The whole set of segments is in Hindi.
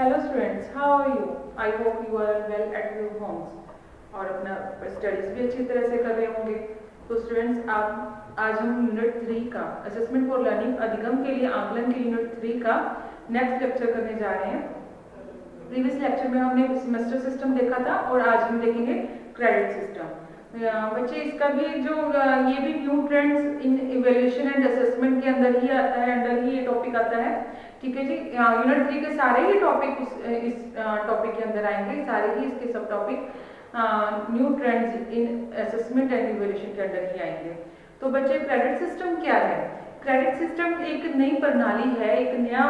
Hello students, how are you? I hope you are well at your homes और अपना स्टडीज भी अच्छी तरह से कर रहे होंगे। तो स्टूडेंट्स, आप आज हम यूनिट 3 का असेसमेंट फॉर लर्निंग अधिगम के लिए आकलन के यूनिट 3 का नेक्स्ट लेक्चर करने जा रहे हैं। प्रीवियस लेक्चर में हमने सेमेस्टर सिस्टम देखा था और आज हम देखेंगे क्रेडिट सिस्टम। बच्चे, इसका भी जो ये भी new trends in evaluation and assessment के अंदर ही आता है, अंडर ही ये टॉपिक आता है। ठीक है जी। यूनिट 3 के सारे ही टॉपिक इस टॉपिक के अंदर आएंगे, सारे ही इसके सब topic new trends in assessment and evaluation के अंदर ही आएंगे। तो बच्चे, क्रेडिट सिस्टम क्या है? क्रेडिट सिस्टम एक नई प्रणाली है, एक नया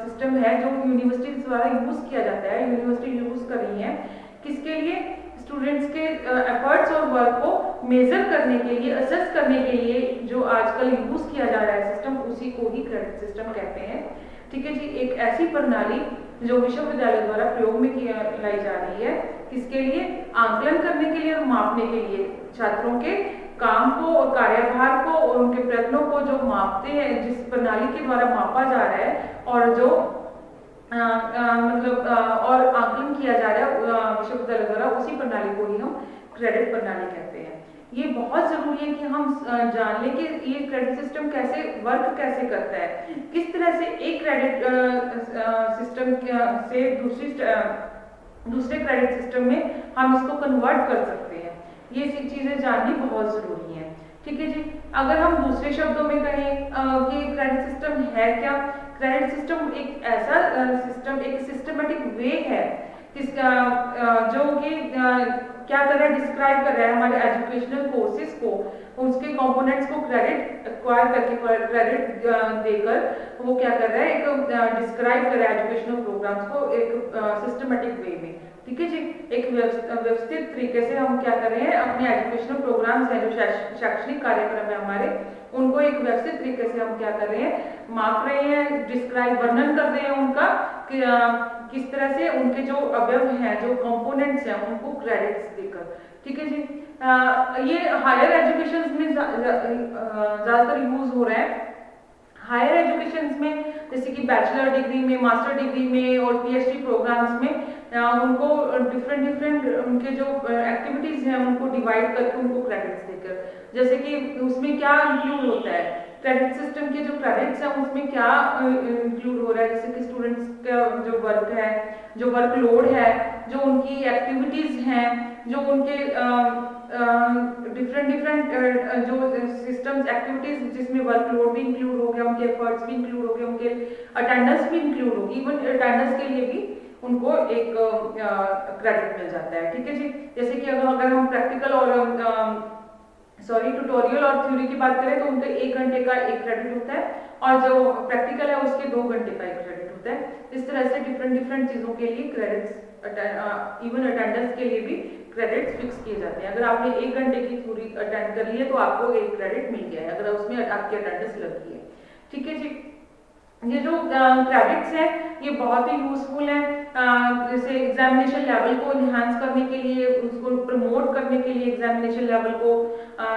सिस्टम है जो यूनिवर्सिटी द्वारा यूज किया जाता है। यूनिवर्सिटी यूज कर रही है किसके लिए? स्टूडेंट्स के एफर्ट्स और वर्क को मेजर करने के लिए, असेस करने के लिए जो आजकल यूज किया जा रहा है सिस्टम, उसी को ही क्रेडिट सिस्टम कहते हैं। ठीक है जी। एक ऐसी प्रणाली जो विश्वविद्यालय द्वारा प्रयोग में लाई जा रही है, किसके लिए? आंकलन करने के लिए और मापने के लिए। छात्रों के काम को और कार्यभार को और उनके प्रयत्नों को जो मापते हैं, जिस प्रणाली के द्वारा मापा जा रहा है और जो और आकलन किया जा रहा है विश्वविद्यालय द्वारा, उसी प्रणाली को ही हम क्रेडिट प्रणाली कहते हैं। ये बहुत जरूरी है कि हम जान लें कि ये क्रेडिट सिस्टम कैसे वर्क कैसे करता है, किस तरह से एक क्रेडिट सिस्टम से दूसरे क्रेडिट सिस्टम में हम इसको कन्वर्ट कर सकते हैं। ये चीजें जाननी बहुत जरूरी है। ठीक है जी। अगर हम दूसरे शब्दों में कहें कि क्रेडिट सिस्टम है क्या? क्रेडिट सिस्टम एक ऐसा सिस्टम, एक सिस्टमेटिक वे है जिसका जो कि क्या कर रहा है, डिस्क्राइब कर रहा है हमारे एजुकेशनल कोर्सेज को, उसके कंपोनेंट्स को क्रेडिट एक्वायर करके, क्रेडिट देकर वो क्या कर रहा है, एक डिस्क्राइब कर रहा है एजुकेशनल प्रोग्राम्स को एक सिस्टमेटिक वे में। ठीक है जी। एक व्यवस्थित तरीके से हम क्या कर रहे हैं, अपने एजुकेशनल प्रोग्राम्स हैं, जो शैक्षणिक कार्यक्रम है हमारे, उनको एक व्यवस्थित तरीके से हम क्या कर रहे हैं, माप रहे हैं, डिस्क्राइब, वर्णन कर रहे हैं उनका कि किस तरह से उनके जो अवयव हैं, जो कंपोनेंट्स हैं, उनको क्रेडिट्स देकर। ठीक है जी। ये हायर एजुकेशन में ज्यादातर यूज हो रहा है। हायर एजुकेशन में जैसे कि बैचलर डिग्री में, मास्टर डिग्री में और पीएचडी प्रोग्राम्स में उनको डिफरेंट उनके जो एक्टिविटीज हैं उनको डिवाइड करके उनको क्रेडिट्स देकर, जैसे कि उसमें क्या इंक्लूड होता है, क्रेडिट सिस्टम के जो क्रेडिट्स हैं उसमें क्या इंक्लूड हो रहा है, जैसे कि स्टूडेंट्स का जो वर्क है, जो वर्कलोड है, जो उनकी एक्टिविटीज हैं, जो उनके डिफरेंट जो सिस्टम्स एक्टिविटीज जिसमें वर्कलोड भी इंक्लूड हो गया, उनके एफर्ट्स भी इंक्लूड हो गए, उनके अटेंडेंस भी इंक्लूड होगी, इवन अटेंडेंस के लिए भी उनको एक क्रेडिट मिल जाता है। ठीक है जी। जैसे कि अगर हम प्रैक्टिकल और ट्यूटोरियल और थ्योरी की बात करें तो उनके 1 घंटे का एक क्रेडिट होता है और जो प्रैक्टिकल है उसके 2 घंटे का एक क्रेडिट होता है। इस तरह से डिफरेंट चीजों के लिए क्रेडिट्स, इवन अटेंडेंस के लिए भी क्रेडिट्स फिक्स किए जाते हैं। अगर आपने 1 घंटे की थ्योरी अटेंड कर ली है तो आपको एक क्रेडिट मिल गया है, अगर उसमें आपकी अटेंडेंस लगी है। ठीक है जी। ये जो क्रेडिट्स है ये बहुत ही यूजफुल है, जैसे एग्जामिनेशन लेवल को इन्हांस करने के लिए, उसको प्रमोट करने के लिए, एग्जामिनेशन लेवल को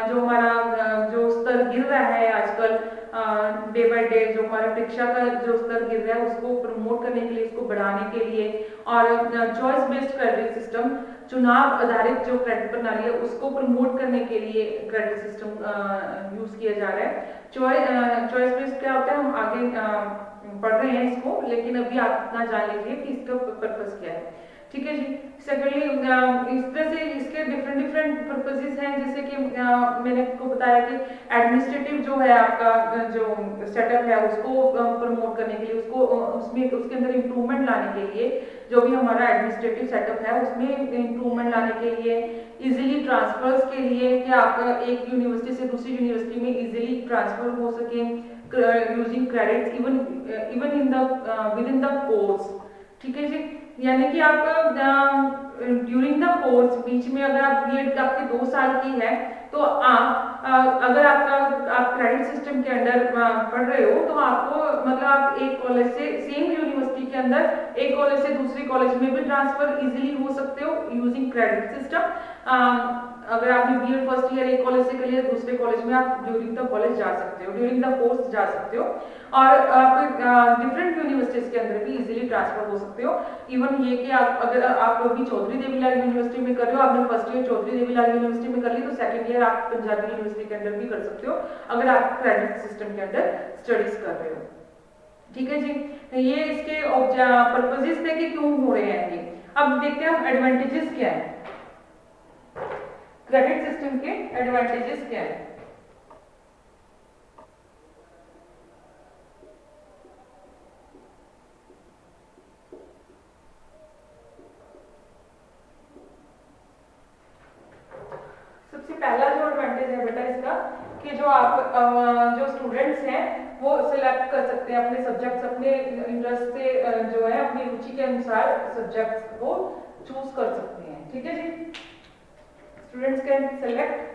जो हमारा जो स्तर गिर रहा है आजकल डे बाय डे, जो हमारा परीक्षा का जो स्तर गिर रहा है उसको प्रमोट करने के लिए, उसको बढ़ाने के लिए, और चॉइस बेस्ड क्रेडिट सिस्टम, चुनाव आधारित जो क्रेडिट प्रणाली है उसको प्रमोट करने के लिए क्रेडिट सिस्टम यूज किया जा रहा है। चॉइस बेस्ड क्या होता है, हम आगे पढ़ रहे हैं इसको, लेकिन अभी आप इतना जान लीजिए कि इसका पर्पस क्या है। ठीक है जी। सेकेंडली, इस तरह से इसके डिफरेंट पर्पसेस हैं, जैसे कि मैंने आपको बताया कि एडमिनिस्ट्रेटिव जो है आपका जो सेटअप है उसको प्रमोट करने के लिए, उसको उसके अंदर इम्प्रूवमेंट लाने के लिए, जो भी हमारा एडमिनिस्ट्रेटिव सेटअप है उसमें इम्प्रूवमेंट लाने के लिए, इजीली ट्रांसफर्स के लिए कि आपका एक यूनिवर्सिटी से दूसरी यूनिवर्सिटी में इजीली ट्रांसफर हो सके using credits even in the with in the course. ठीक है जी। यानी कि आप ड्यूरिंग द कोर्स, बीच में अगर आप बीएड आपके 2 साल की है तो अगर आप क्रेडिट सिस्टम के अंडर पढ़ रहे हो तो आपको मतलब आप एक कॉलेज से, सेम यूनिवर्सिटी के अंदर एक कॉलेज से दूसरी कॉलेज में भी ट्रांसफर इजीली हो सकते हो यूजिंग क्रेडिट सिस्टम। अगर आपने बीएड फर्स्ट ईयर एक कॉलेज से कर लिया, दूसरे कॉलेज में आप ड्यूरिंग द कॉलेज जा सकते हो, ड्यूरिंग द कोर्स जा सकते हो, और आप डिफरेंट यूनिवर्सिटीज के अंदर भी इजीली ट्रांसफर हो सकते हो। इवन ये कि अगर आप अभी चौधरी देवीलाल यूनिवर्सिटी में कर रहे हो, आपने first year Chaudhary Devilal university में कर ली, तो सेकंड ईयर आप पंजाबी यूनिवर्सिटी के अंदर भी कर सकते हो अगर आप क्रेडिट सिस्टम के अंदर स्टडीज कर रहे हो। ठीक है जी, ये इसके पर्पजेस थे कि क्यों हो रहे हैं ये। अब देखते हैं हम एडवांटेजेस क्या है, क्रेडिट सिस्टम के एडवांटेजेस क्या है। सबसे पहला जो एडवांटेज है बेटा इसका कि जो आप जो स्टूडेंट्स हैं वो सिलेक्ट कर सकते हैं अपने सब्जेक्ट्स, अपने इंटरेस्ट से जो है अपनी रुचि के अनुसार सब्जेक्ट्स को चूज कर सकते हैं। ठीक है जी, students can select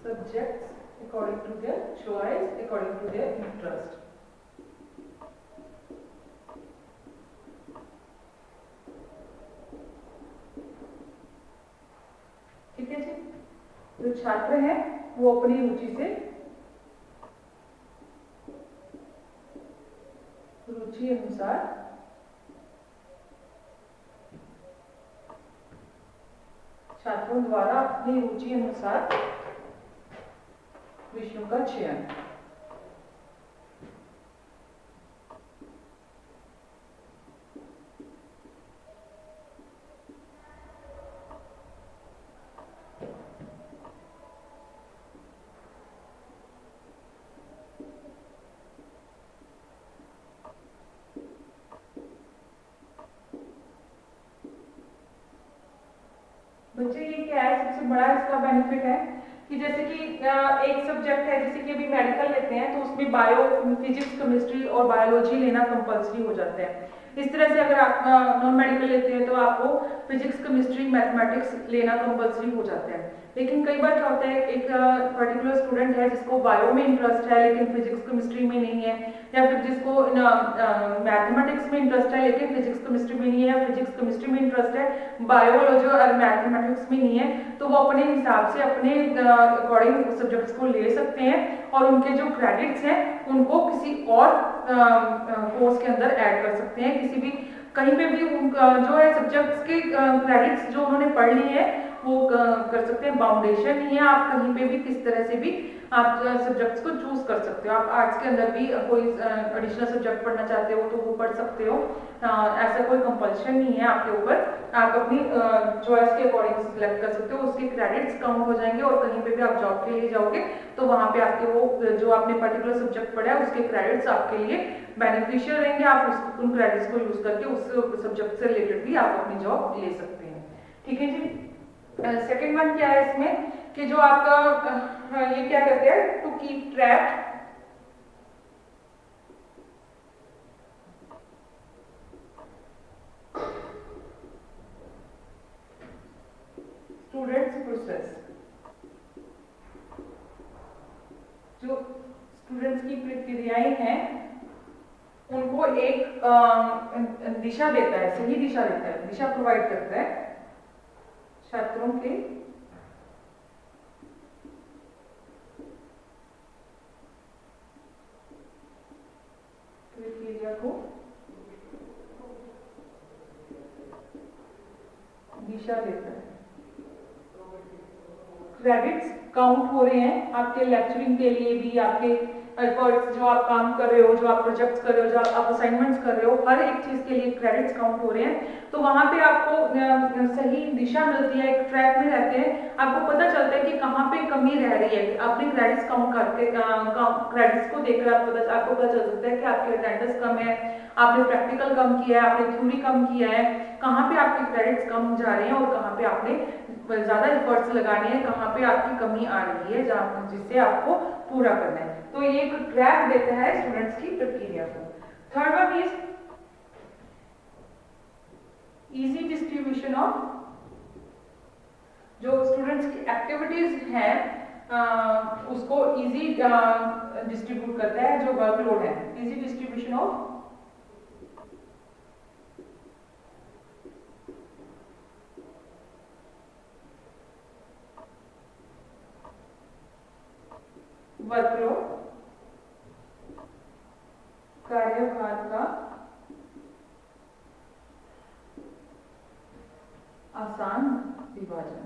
subjects according to their choice, according to their interest. ठीक है जी, जो छात्र हैं वो अपनी रुचि से, रुचि अनुसार छात्रों द्वारा अपनी रुचि अनुसार विषयों का चयन। बच्चे ये क्या है, सबसे बड़ा इसका बेनिफिट है कि जैसे कि एक सब्जेक्ट है, जैसे कि अभी मेडिकल लेते हैं तो उसमें बायो, फिजिक्स, केमिस्ट्री और बायोलॉजी लेना कंपलसरी हो जाता है। इस तरह से अगर आप नॉन मेडिकल लेते हैं तो आपको फिजिक्स, केमिस्ट्री, मैथमेटिक्स लेना कंपलसरी हो जाता है। लेकिन कई बार क्या होता है, एक पर्टिकुलर स्टूडेंट है जिसको बायो में इंटरेस्ट है लेकिन फिजिक्स केमिस्ट्री में नहीं है, या फिर जिसको मैथमेटिक्स में इंटरेस्ट है लेकिन फिजिक्स केमिस्ट्री में नहीं है, या फिजिक्स केमिस्ट्री में इंटरेस्ट है बायोलॉजी और मैथमेटिक्स में नहीं है, तो वो अपने हिसाब से अपने अकॉर्डिंग सब्जेक्ट्स को ले सकते हैं और उनके जो क्रेडिट्स हैं उनको किसी और कोर्स के अंदर ऐड कर सकते हैं। किसी भी कहीं पे भी जो है सब्जेक्ट्स के क्रेडिट्स जो उन्होंने पढ़ लिए हैं वो कर सकते हैं। बाउंडेशन नहीं है, आप कहीं पे भी किस तरह से भी आप सब्जेक्ट्स को चूज कर सकते हो। आप आर्ट्स के अंदर भी कोई एडिशनल सब्जेक्ट पढ़ना चाहते हो तो वो पढ़ सकते हो, ऐसा कोई कंपल्शन नहीं है आपके ऊपर, आप अपनी चॉइस के अकॉर्डिंग सिलेक्ट कर सकते हो। उसके क्रेडिट्स काउंट हो जाएंगे और कहीं पे भी आप जॉब के लिए जाओगे तो वहां पे आपके वो जो आपने पर्टिकुलर सब्जेक्ट पढ़ा है उसके क्रेडिट्स आपके लिए बेनिफिशियल रहेंगे। आप उन क्रेडिट्स को यूज करके उस सब्जेक्ट से रिलेटेड भी आप अपनी जॉब ले सकते हैं। ठीक है जी, सेकेंड वन क्या है इसमें कि जो आपका ये क्या कहते हैं, to keep track students process, जो स्टूडेंट्स की प्रक्रियाएं हैं उनको एक दिशा देता है, सही दिशा देता है, दिशा प्रोवाइड करता है छात्रों के प्रक्रिया को दिशा देता है। क्रेडिट्स काउंट हो रहे हैं आपके लेक्चरिंग के लिए भी, आपके एफर्ट्स, जो आप काम कर रहे हो, जो आप प्रोजेक्ट्स कर रहे हो, जो आप असाइनमेंट्स कर रहे हो, हर एक चीज के लिए क्रेडिट्स काउंट हो रहे हैं। तो वहां पे आपको सही दिशा मिलती है, एक ट्रैक में रहते हैं, आपको पता चलता है कि कहाँ पे कमी रह रही है। अपने क्रेडिट्स काउंट करके क्रेडिट्स को देखकर आपको पता चल सकता है कि आपके अटेंडेंस कम है, आपने प्रैक्टिकल कम किया है, आपने थ्योरी कम किया है, कहाँ पे आपके क्रेडिट्स कम जा रहे हैं और कहाँ पे आपने ज्यादा एफर्ट्स लगाने हैं, कहाँ पे आपकी कमी आ रही है जहाँ जिससे आपको पूरा करना है। तो ये एक ट्रैक देता है स्टूडेंट्स की प्रक्रिया को। Third one is easy distribution of, जो स्टूडेंट्स की एक्टिविटीज हैं उसको इजी डिस्ट्रीब्यूट करता है, जो वर्कलोड है। इजी डिस्ट्रीब्यूशन ऑफ वर्कलोड, कार्यभार का आसान विभाजन।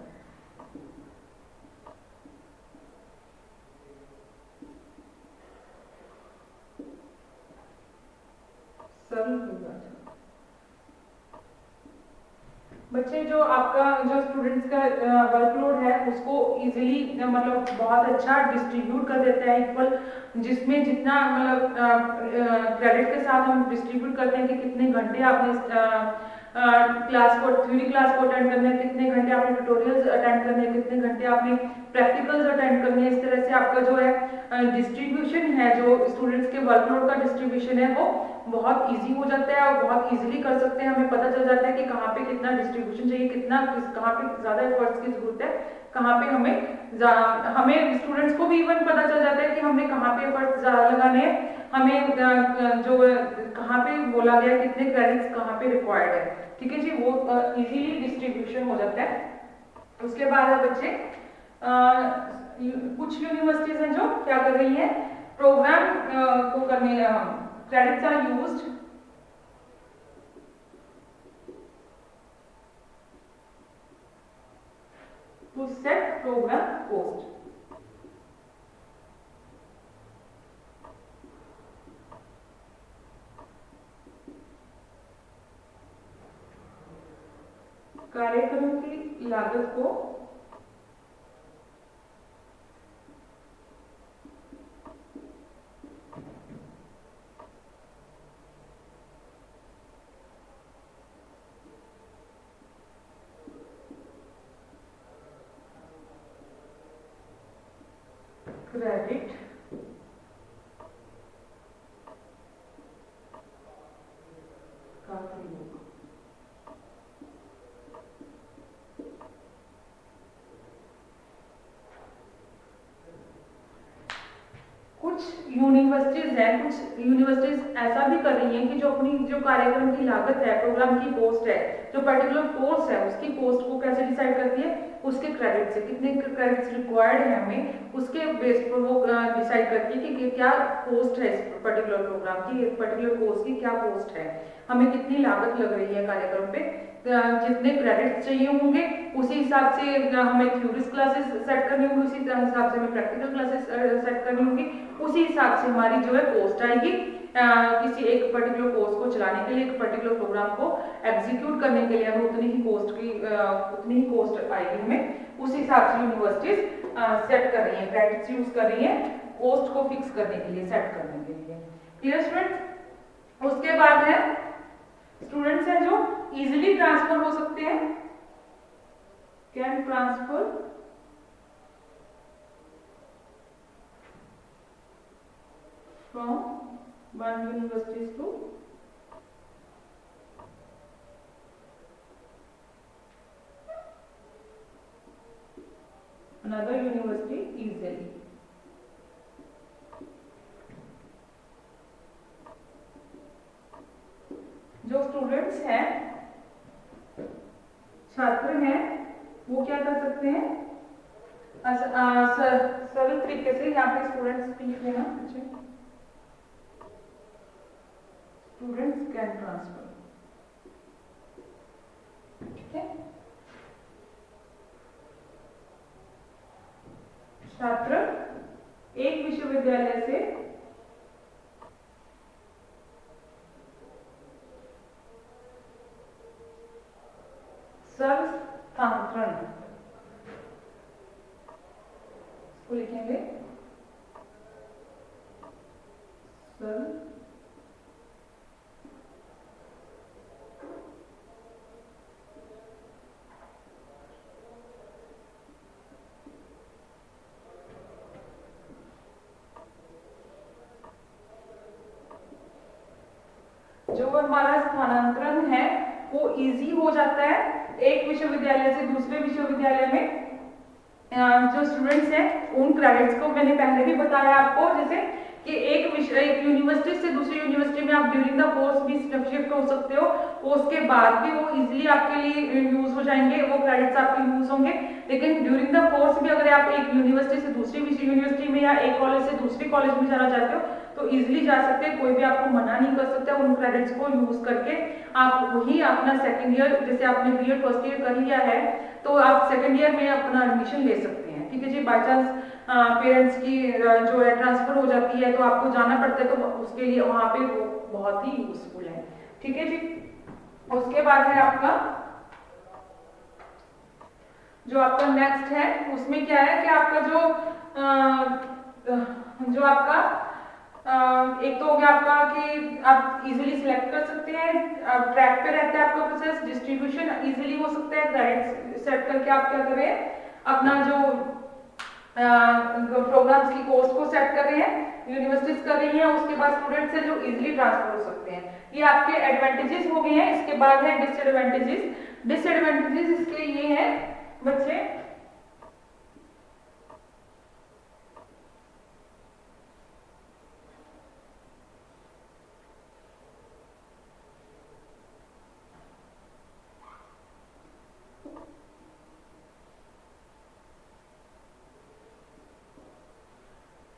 सरल विभाजन। बच्चे जो आपका जो स्टूडेंट्स का वर्कलोड है उसको इजीली मतलब बहुत अच्छा डिस्ट्रीब्यूट कर देता है इक्वल, जिसमें जितना मतलब क्रेडिट के साथ हम डिस्ट्रीब्यूट करते हैं कि कितने घंटे आपने क्लास को थ्योरी क्लास को अटेंड करना है, कितने घंटे आपने ट्यूटोरियल्स अटेंड करने हैं, कितने घंटे आपने प्रैक्टिकल्स अटेंड करने हैं। इस तरह से आपका जो है डिस्ट्रीब्यूशन है, जो स्टूडेंट्स के वर्कलोड का डिस्ट्रीब्यूशन है वो बहुत इजी हो जाता है और बहुत इजीली कर सकते हैं। हमें पता चल जाता है कि कहाँ पे कितना डिस्ट्रीब्यूशन चाहिए, कहाँ पे ज्यादा एफर्ट्स की जरूरत है, कहाँ पे हमें स्टूडेंट्स को भी इवन पता चल जाता है कि हमने कहाँ पे एफर्ट्स ज्यादा लगाने हैं, हमें जो कहाँ पे बोला गया कितने क्रेडिट्स कहाँ पे रिक्वायर्ड है। ठीक है जी, वो इजीली डिस्ट्रीब्यूशन हो जाता है। उसके बाद है बच्चे कुछ यूनिवर्सिटीज हैं जो क्या कर रही हैं, प्रोग्राम को करने credits are used to set program cost. कार्यक्रम की लागत को क्रेडिट का प्रयोग। कुछ यूनिवर्सिटीज हैं, कुछ यूनिवर्सिटीज ऐसा भी कर रही हैं कि जो अपनी जो कार्यक्रम की लागत है, प्रोग्राम की कॉस्ट है, जो पर्टिकुलर कोर्स है उसकी कॉस्ट को कैसे डिसाइड करती है, उसके क्रेडिट से कितने क्रेडिट्स रिक्वायर्ड है हमें उसके बेस पर वो डिसाइड करती है कि क्या कॉस्ट है इस पर्टिकुलर प्रोग्राम की, पर्टिकुलर कोर्स की क्या कॉस्ट है, हमें कितनी लागत लग रही है कार्यक्रम पे, जितने क्रेडिट्स चाहिए होंगे उसी हिसाब से हमें थ्योरीज क्लासेस सेट करनी होंगी, उसी हिसाब से हमें प्रैक्टिकल क्लासेस सेट करनी होंगी, उसी हिसाब से हमारी जो है कॉस्ट आएगी। किसी एक पर्टिकुलर कोर्स को चलाने के लिए, एक पर्टिकुलर प्रोग्राम को एग्जीक्यूट करने के लिए हमें उतनी ही कॉस्ट आएगी हमें। उस हिसाब से यूनिवर्सिटीज सेट कर रही हैं, क्रेडिट्स यूज कर रही हैं कॉस्ट को फिक्स करने के लिए, सेट करने के लिए। Clear students? उसके बाद है स्टूडेंट्स हैं जो इजीली ट्रांसफर हो सकते हैं, can transfer from one university to another university easily। जो स्टूडेंट्स हैं, छात्र हैं, वो क्या कर सकते हैं, सरल तरीके से यहाँ पे स्टूडेंट्स लिख लेना, स्टूडेंट्स कैन ट्रांसफर। ठीक है, छात्र एक विश्वविद्यालय से स्थानांतरण इसको लिखेंगे सरल जो हमारा स्थानांतरण है वो इजी हो जाता है एक विश्वविद्यालय से दूसरे विश्वविद्यालय में। जो स्टूडेंट्स हैं उन क्रेडिट्स को मैंने पहले भी बताया आपको, जैसे कि एक यूनिवर्सिटी से दूसरी यूनिवर्सिटी में आप ड्यूरिंग द कोर्स भी शिफ्ट हो सकते हो, उसके बाद भी वो इजीली आपके लिए यूज हो जाएंगे, वो क्रेडिट्स आपके यूज होंगे। लेकिन ड्यूरिंग द कोर्स भी अगर आप एक यूनिवर्सिटी से दूसरी यूनिवर्सिटी में या एक कॉलेज से दूसरे कॉलेज में जाना चाहते हो तो इजीली जा सकते हैं, कोई भी आपको मना नहीं कर सकता। उन क्रेडिट्स को यूज करके आप वही अपना सेकेंड ईयर, जैसे आपने बीएड फर्स्ट ईयर कर लिया है तो आप सेकेंड ईयर में अपना एडमिशन ले सकते हैं। ठीक है जी, बाई चांस पेरेंट्स की जो है ट्रांसफर हो जाती है तो आपको जाना पड़ता है, तो उसके लिए वहां पे वो बहुत ही यूजफुल है। ठीक है जी, उसके बाद है आपका जो आपका नेक्स्ट है, उसमें क्या है कि आपका जो आपका एक तो हो गया आपका कि आप इजीली सिलेक्ट कर सकते हैं, आप ट्रैक पे रहता है आपका प्रोसेस, डिस्ट्रीब्यूशन इजीली हो सकता है, क्रेडिट्स सेट करके आप क्या कर रहे हैं अपना जो प्रोग्राम्स की कोर्स को सेट कर रहे हैं, यूनिवर्सिटीज कर रही हैं, उसके बाद स्टूडेंट्स हैं जो इजीली ट्रांसफर हो सकते हैं। ये आपके एडवांटेजेस हो गए हैं। इसके बाद है डिसएडवांटेजेस। डिसएडवांटेजेस इसके ये हैं बच्चे,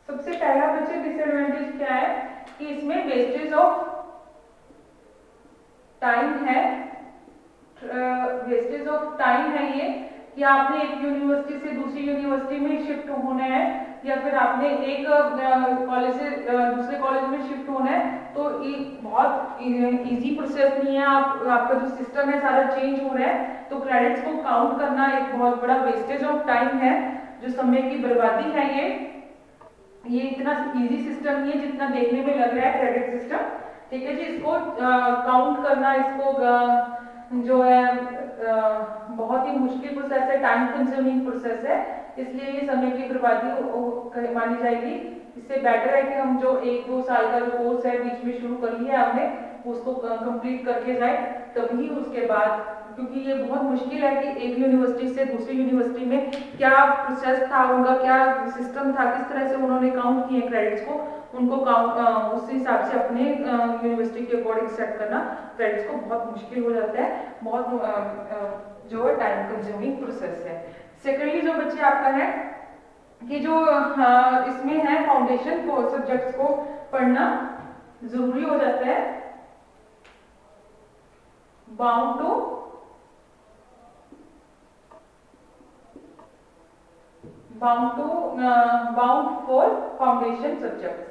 सबसे पहला बच्चे डिसएडवांटेज क्या है कि इसमें वेस्टेज ऑफ टाइम है। वेस्टेज ऑफ टाइम है ये कि आपने एक यूनिवर्सिटी से दूसरी यूनिवर्सिटी में शिफ्ट होना है या फिर आपने एक कॉलेज से दूसरे कॉलेज में शिफ्ट होना है, तो ये बहुत इजी प्रोसेस नहीं है। आपका जो सिस्टम है सारा चेंज हो रहा है, तो क्रेडिट्स को काउंट करना एक बहुत बड़ा वेस्टेज ऑफ टाइम है, जो समय की बर्बादी है। ये इतना इजी सिस्टम नहीं है जितना देखने में लग रहा है क्रेडिट सिस्टम। ठीक है जी, इसको काउंट करना, इसको जो है बहुत ही मुश्किल प्रोसेस है, टाइम कंज्यूमिंग प्रोसेस है, इसलिए ये समय की बर्बादी मानी जाएगी। इससे बेटर है कि हम जो 1-2 साल का जो कोर्स है बीच में शुरू कर लिया हमने, उसको कंप्लीट करके जाए, तभी उसके बाद, क्योंकि ये बहुत मुश्किल है कि एक यूनिवर्सिटी से दूसरी यूनिवर्सिटी में क्या प्रोसेस था उनका, क्या सिस्टम था, किस तरह से उन्होंने काउंट किए क्रेडिट्स को, उनको काउंट उस हिसाब से अपने यूनिवर्सिटी के अकॉर्डिंग सेट करना क्रेडिट्स को बहुत मुश्किल हो जाता है, बहुत जो है टाइम कंज्यूमिंग प्रोसेस है। सेकेंडली जो बच्चे आपका है कि जो इसमें है फाउंडेशन को सब्जेक्ट्स को पढ़ना जरूरी हो जाता है, bound for foundation subjects.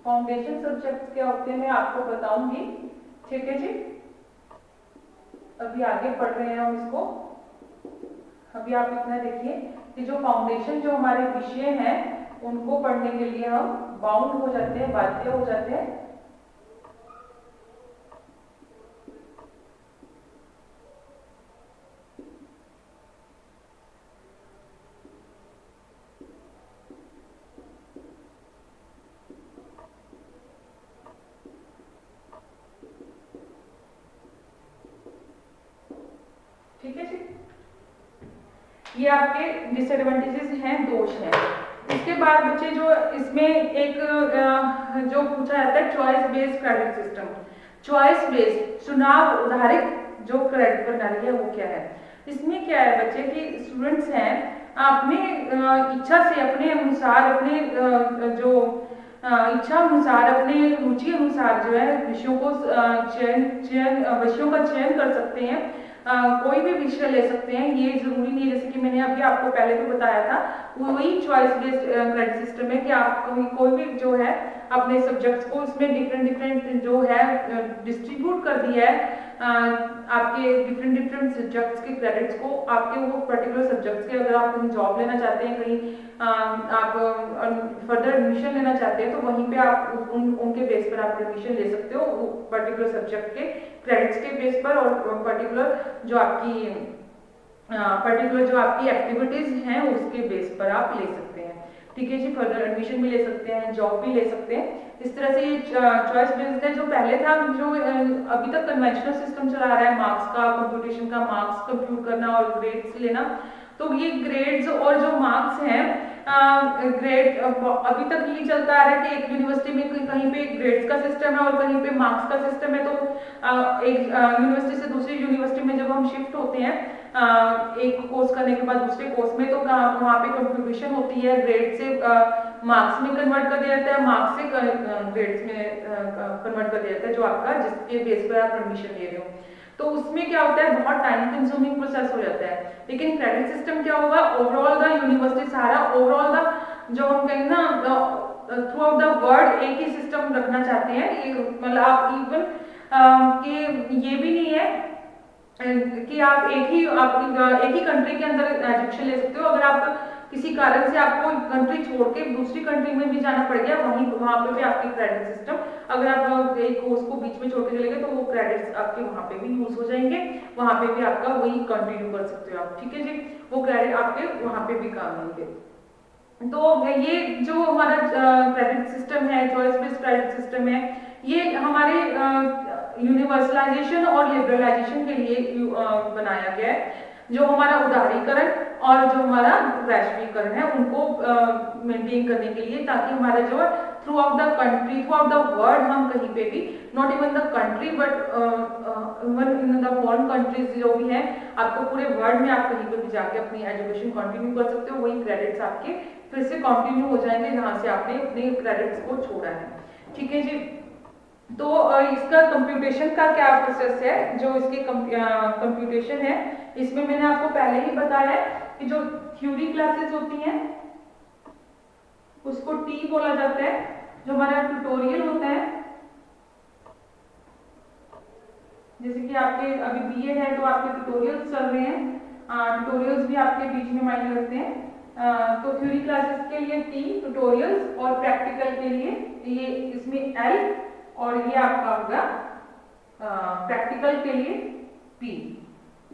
Foundation subjects क्या होते हैं मैं आपको बताऊंगी। ठीक है जी, अभी आगे पढ़ रहे हैं हम इसको। अभी आप इतना देखिए कि जो फाउंडेशन जो हमारे विषय हैं उनको पढ़ने के लिए हम बाउंड हो जाते हैं, बाध्य हो जाते हैं। ठीक है जी, ये आपके डिसएडवांटेजेस हैं, दोष हैं। इसके बाद बच्चे जो इसमें एक जो पूछा जाता है choice based credit system. Choice based चुनाव आधारित जो क्रेडिट प्रणाली है वो क्या है। इसमें क्या है बच्चे कि स्टूडेंट्स हैं अपने इच्छा से, अपने अनुसार, अपने जो इच्छा अनुसार, अपने रुचि अनुसार जो है विषयों को विषयों का चयन कर सकते हैं। कोई भी विषय ले सकते हैं, ये जरूरी नहीं है, जैसे कि मैंने अभी आपको पहले भी बताया था, वही चॉइस बेस्ड क्रेडिट सिस्टम है कि आप कोई भी जो है अपने सब्जेक्ट्स को उसमें डिफरेंट डिफरेंट जो है डिस्ट्रीब्यूट कर दिया है आपके डिफरेंट डिफरेंट सब्जेक्ट्स के क्रेडिट्स को आपके वो पर्टिकुलर सब्जेक्ट्स के। अगर आप कहीं जॉब लेना चाहते हैं, कहीं आप फर्दर एडमिशन लेना चाहते हैं, तो वहीं पे आप उनके बेस पर आप एडमिशन ले सकते हो पर्टिकुलर सब्जेक्ट के क्रेडिट्स के बेस पर, और पर्टिकुलर जो आपकी एक्टिविटीज हैं उसके बेस पर आप ले सकते हैं। ठीक है जी, फर्दर एडमिशन भी ले सकते हैं, जॉब भी ले सकते हैं। इस तरह से ये चॉइस बेस्ड है। जो पहले था, जो अभी तक कन्वेंशनल सिस्टम चला रहा है मार्क्स का, कंप्यूटेशन का, मार्क्स कंप्यूट करना और ग्रेड्स लेना, तो ये ग्रेड्स और जो मार्क्स हैं, ग्रेड अभी तक ये चलता आ रहा है कि एक यूनिवर्सिटी में कहीं पे ग्रेड्स का सिस्टम है और कहीं पे मार्क्स का सिस्टम है। तो एक यूनिवर्सिटी से दूसरी यूनिवर्सिटी में जब हम शिफ्ट होते हैं एक कोर्स करने के बाद दूसरे कोर्स में, तो वहाँ पे कंप्यूटेशन होती है, ग्रेड से मार्क्स में कन्वर्ट कर दिया जाता है, मार्क्स से ग्रेड्स में कन्वर्ट कर दिया जाता है, जो आपका जिसके बेस पर आप एडमिशन ले रहे हो। तो उसमें क्या होता है, बहुत टाइम कंज्यूमिंग प्रोसेस हो जाता है। लेकिन क्रेडिट सिस्टम क्या होगा, ओवरऑल द यूनिवर्सिटी सारा ओवरऑल द जो हम कहेंगे ना थ्रू आउट द वर्ल्ड एक ही सिस्टम रखना चाहते हैं। ये मतलब आप इवन कि ये भी नहीं है कि आप एक ही कंट्री के अंदर एजुकेशन ले सकते हो। अगर आप किसी कारण से आपको कंट्री छोड़ के दूसरी कंट्री में भी जाना पड़ गया, वहां पे भी आपकी क्रेडिट सिस्टम, अगर आप एक कोर्स को बीच में छोड़ के चले गए, तो वो क्रेडिट्स आपके वहां पे भी यूज हो जाएंगे, वहां पे भी आपका वही कंटिन्यू कर सकते हो आप। ठीक है जी, वो क्रेडिट आपके वहां पे भी काम आएंगे। तो ये जो हमारा क्रेडिट सिस्टम है, चॉइस बेस्ड क्रेडिट सिस्टम है, ये हमारे यूनिवर्सलाइजेशन और लिबरलाइजेशन के लिए बनाया गया है। जो हमारा उदारीकरण और जो हमारा वैश्वीकरण है उनको मेंटेन करने के लिए, ताकि हमारा जो है through out the country, through out the world, हम कहीं पे भी, not even the country but even in the foreign countries जो भी है, आपको पूरे वर्ल्ड में आप कहीं पे भी जाके अपनी एजुकेशन कंटिन्यू कर सकते हो। वही क्रेडिट्स आपके फिर से कंटिन्यू हो जाएंगे जहां से आपने अपने क्रेडिट्स को छोड़ा है। ठीक है जी, तो इसका कंप्यूटेशन का क्या प्रोसेस है, जो इसकी कंप्यूटेशन है, इसमें मैंने आपको पहले ही बताया है कि जो थ्योरी क्लासेस होती हैं उसको टी बोला जाता है। जो हमारा ट्यूटोरियल होता है, जैसे कि आपके अभी बीए है तो आपके ट्यूटोरियल्स चल रहे हैं, ट्यूटोरियल्स भी आपके बीच में मायने रखते हैं। तो थ्योरी क्लासेस के लिए टी ट्यूटोरियल्स, और प्रैक्टिकल के लिए ये इसमें एल, और ये आपका होगा प्रैक्टिकल के लिए पी।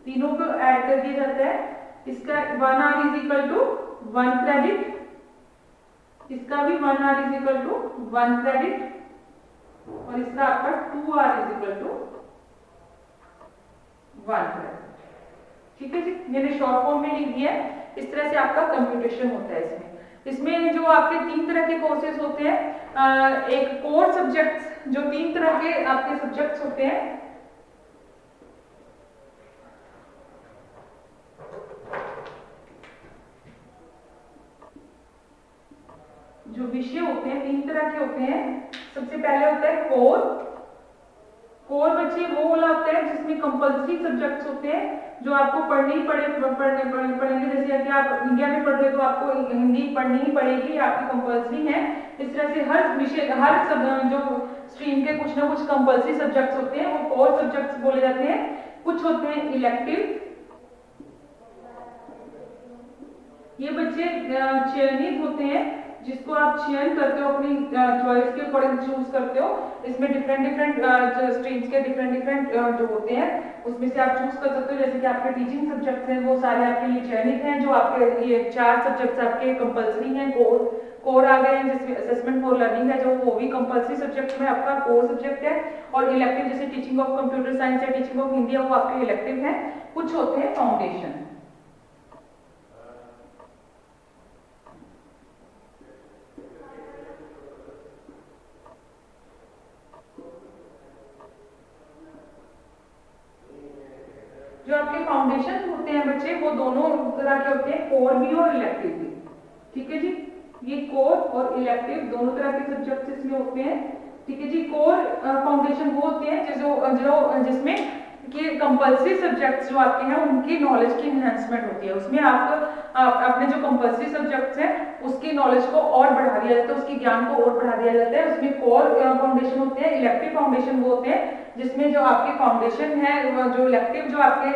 तीनों को ऐड कर दिया जाता है। इसका 1 hour is equal to 1 credit, इसका भी 1 hour is equal to 1 credit, और इसका आपका 2 hour is equal to 1 credit. ठीक है जी, मैंने शॉर्ट फॉर्म में लिख दिया है। इस तरह से आपका कंप्यूटेशन होता है। इसमें जो आपके 3 तरह के कोर्सेज होते हैं, एक कोर सब्जेक्ट्स, जो 3 तरह के आपके सब्जेक्ट्स होते हैं, जो विषय होते हैं 3 तरह के होते हैं। सबसे पहले होता है कोर। कोर बच्चे वो वाला होता है जिसमें कंपल्सरी सब्जेक्ट्स होते हैं, जो आपको पढ़ने ही पड़ेंगे। जैसे कि आप इंडिया में पढ़ रहे हो तो आपको हिंदी पढ़नी ही पड़ेगी, आपकी कंपल्सरी है। इस तरह से हर विषय, हर जो स्ट्रीम के कुछ ना कुछ कंपल्सरी सब्जेक्ट्स होते हैं, वो कोर सब्जेक्ट्स बोले जाते हैं। कुछ होते हैं इलेक्टिव, ये बच्चे चयनित होते हैं, जिसको आप चयन करते हो, अपनी चॉइस के अकॉर्डिंग चूज करते हो। इसमें डिफरेंट स्ट्रीम्स के डिफरेंट जो होते हैं उसमें से आप चूज कर सकते हो। जैसे कि आपके टीचिंग सब्जेक्ट्स हैं, वो सारे आपके लिए चयनित हैं। जो आपके ये 4 सब्जेक्ट्स आपके कंपल्सरी हैं, कोर आ गए हैं, जिसमें असेसमेंट फॉर लर्निंग है, जो वो भी कंपल्सरी सब्जेक्ट में आपका कोर सब्जेक्ट है। और इलेक्टिव जैसे टीचिंग ऑफ कंप्यूटर साइंस या टीचिंग ऑफ हिंदी है, वो आपके इलेक्टिव है। कुछ होते हैं फाउंडेशन। जो आपके फाउंडेशन होते हैं बच्चे, वो दोनों तरह के होते हैं, कोर भी और इलेक्टिव भी। ठीक है जी, ये कोर और इलेक्टिव दोनों तरह के सब्जेक्ट्स इसमें होते हैं। ठीक है जी, कोर फाउंडेशन वो होते हैं जिसमें कि कंपल्सरी सब्जेक्ट्स जो आपके हैं उनकी नॉलेज की इन्हेंसमेंट होती है। उसमें आप अपने जो कंपल्सरी सब्जेक्ट्स हैं उसकी नॉलेज को और बढ़ा दिया जाता है, उसकी ज्ञान को और बढ़ा दिया जाता है। उसमें कोर फाउंडेशन होते हैं, इलेक्टिव फाउंडेशन वो होते हैं जिसमें जो आपके फाउंडेशन है, जो इलेक्टिव जो आपके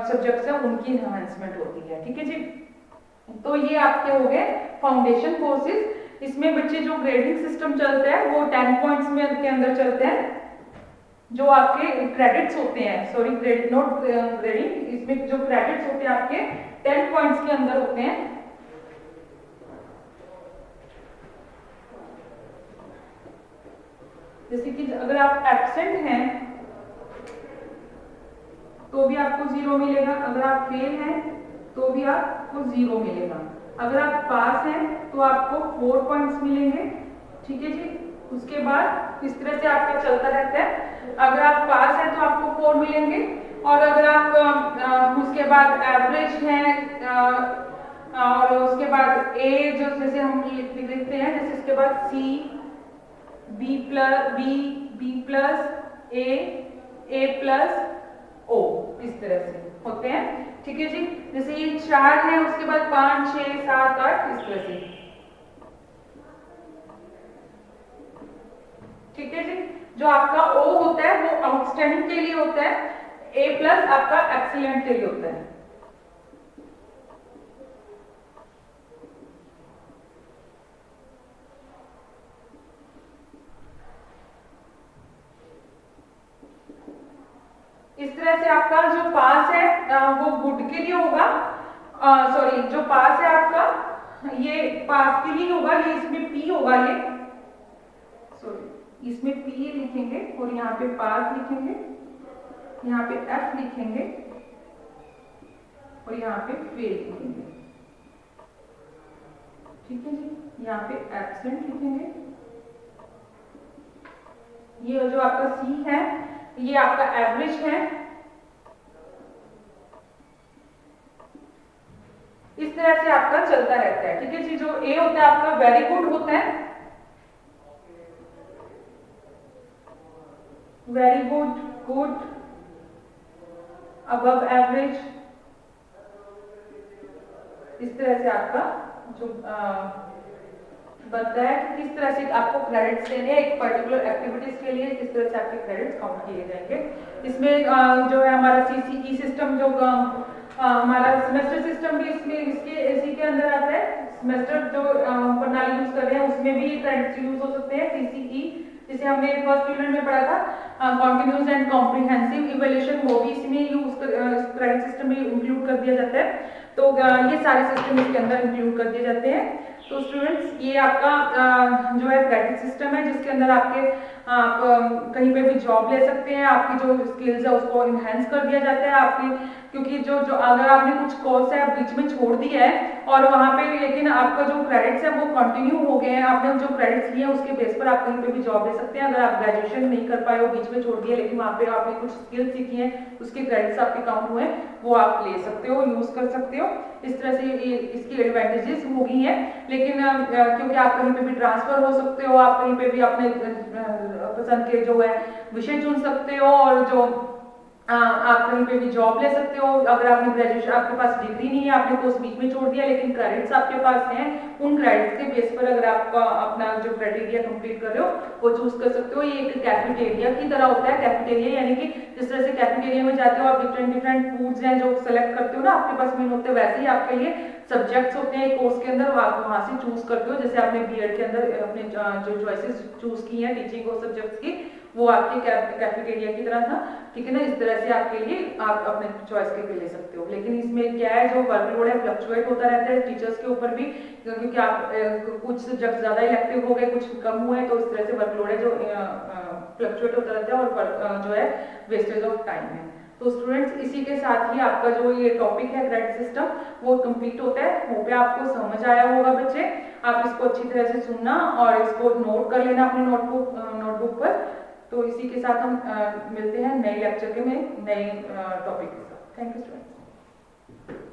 सब्जेक्ट्स हैं उनकी इन्हेंसमेंट होती है। ठीक है जी, तो ये आपके हो गए फाउंडेशन कोर्सेज। इसमें बच्चे जो ग्रेडिंग सिस्टम चलता है वो 10 पॉइंट्स में के अंदर चलते हैं। जो आपके क्रेडिट्स होते हैं, सॉरी क्रेडिट नॉट ग्रेडिंग, इसमें जो क्रेडिट्स होते हैं आपके 10 पॉइंट्स के अंदर होते हैं। जैसे कि अगर आप एब्सेंट हैं तो भी आपको 0 मिलेगा, अगर आप फेल हैं तो भी आपको 0 मिलेगा, अगर आप पास हैं तो आपको 4 पॉइंट्स मिलेंगे। ठीक है जी, उसके बाद इस तरह से आपका चलता रहता है। अगर आप पास हैं तो आपको 4 मिलेंगे, और अगर आप उसके बाद एवरेज हैं और उसके बाद ए जो जैसे हम लिखते हैं, जैसे इसके बाद सी, बी प्लस, ए प्लस, ओ, इस तरह से होते हैं। ठीक है जी, जैसे ये 4 है, उसके बाद 5, 6, 7, 8 इस तरह से। ठीक है जी, जो आपका ओ होता है वो आउटस्टैंडिंग के लिए होता है, ए प्लस आपका एक्सीलेंट के लिए होता है। इस तरह से आपका जो पास है वो गुड के लिए होगा, सॉरी जो पास है आपका ये पास के लिए होगा, ये इसमें पी होगा, ये सॉरी इसमें पी लिखेंगे और यहाँ पे पास लिखेंगे, यहाँ पे एफ लिखेंगे और यहाँ पे फेल लिखेंगे। ठीक है जी, यहाँ पे एब्सेंट लिखेंगे। ये जो आपका सी है ये आपका एवरेज है। इस तरह से आपका चलता रहता है। ठीक है जी, जो ए होता है आपका वेरी गुड होता है, very good, good, above average, इस तरह से आपका जो बनता है कि किस तरह से आपको क्रेडिट्स देने हैं एक पर्टिकुलर एक्टिविटीज के लिए, किस तरह से आपके क्रेडिट्स काउंट किए जाएंगे। इसमें जो है हमारा सीसीई सिस्टम, जो हमारा सेमेस्टर सिस्टम भी इसमें इसी के अंदर आता है। सेमेस्टर जो प्रणाली यूज कर रहे हैं उसमें भी क्रेडिट्स यूज हो सकते हैं। सीसीई जिसे हमने फर्स्ट यूनिट में पढ़ा था, कॉन्टिन्यूस एंड कॉम्प्रिहेंसिव इवैल्यूएशन, वो भी इसमें यूज क्रेडिट सिस्टम में इंक्लूड कर दिया जाता है। तो ये सारे सिस्टम इसके अंदर इंक्लूड कर दिए जाते हैं। तो स्टूडेंट्स ये आपका जो है क्रेडिट सिस्टम है जिसके अंदर आप कहीं पे भी जॉब ले सकते हैं, आपकी जो स्किल्स है उसको इन्हेंस कर दिया जाता है आपकी, क्योंकि जो अगर आपने कुछ कोर्स है बीच में छोड़ दिया है और वहाँ पे लेकिन आपका जो क्रेडिट्स है वो कंटिन्यू हो गए हैं, आपने जो क्रेडिट्स लिए हैं उसके बेस पर आप कहीं पे भी जॉब ले सकते हैं। अगर आप ग्रेजुएशन नहीं कर पाए हो, बीच में छोड़ दिया, लेकिन वहाँ पे आपने कुछ स्किल्स सीखी हैं, उसके क्रेडिट्स आपके काउंट हुए, वो आप ले सकते हो, यूज कर सकते हो। इस तरह से इसकी एडवांटेजेस हो गई हैं। लेकिन क्योंकि आप कहीं पे भी ट्रांसफर हो सकते हो, आप कहीं पे भी अपने पसंद के जो है विषय चुन सकते हो, और जो आप कहीं पे भी जॉब ले सकते हो। अगर आपने ग्रेजुएशन, आपके पास डिग्री नहीं है, आपने कोर्स बीच में छोड़ दिया, लेकिन क्रेडिट्स आपके पास हैं, उन क्रेडिट्स के बेस पर अगर आप अपना जो क्राइटेरिया कंप्लीट कर रहे हो वो चूज कर सकते हो। ये एक कैफेटेरिया की तरह होता है। कैफेटेरिया यानी कि जिस तरह से कैफेटेरिया में जाते हो आप डिफरेंट फूड्स हैं जो सेलेक्ट करते हो ना, आपके पास मेन होते हैं, वैसे ही आपके लिए सब्जेक्ट्स होते हैं कोर्स के अंदर, आप वहाँ से चूज करते हो। जैसे आपने बीएड के अंदर अपने जो चॉइसेस चूज की हैं टीचिंग और सब्जेक्ट्स की, वो आपके कैफेटेरिया की तरह था। ठीक है ना, इस तरह से आपके लिए आप अपने चॉइस के ले सकते हो। लेकिन इसमें क्या है, जो वर्कलोड है फ्लक्चुएट होता रहता है टीचर्स के ऊपर भी, क्योंकि आप कुछ सब्जेक्ट ज्यादा इलेक्टिव हो गए, कुछ कम हुए, तो इस तरह से वर्कलोड है जो फ्लक्चुएट होता रहता है, और जो है वेस्टेज ऑफ टाइम है। तो स्टूडेंट्स इसी के साथ ही आपका जो ये टॉपिक है क्रेडिट सिस्टम वो कंप्लीट होता है। होप है आपको समझ आया होगा बच्चे। आप इसको अच्छी तरह से सुनना और इसको नोट कर लेना अपनी नोटबुक पर। तो इसी के साथ हम मिलते हैं नए लेक्चर के में नए टॉपिक के साथ। Thank you students.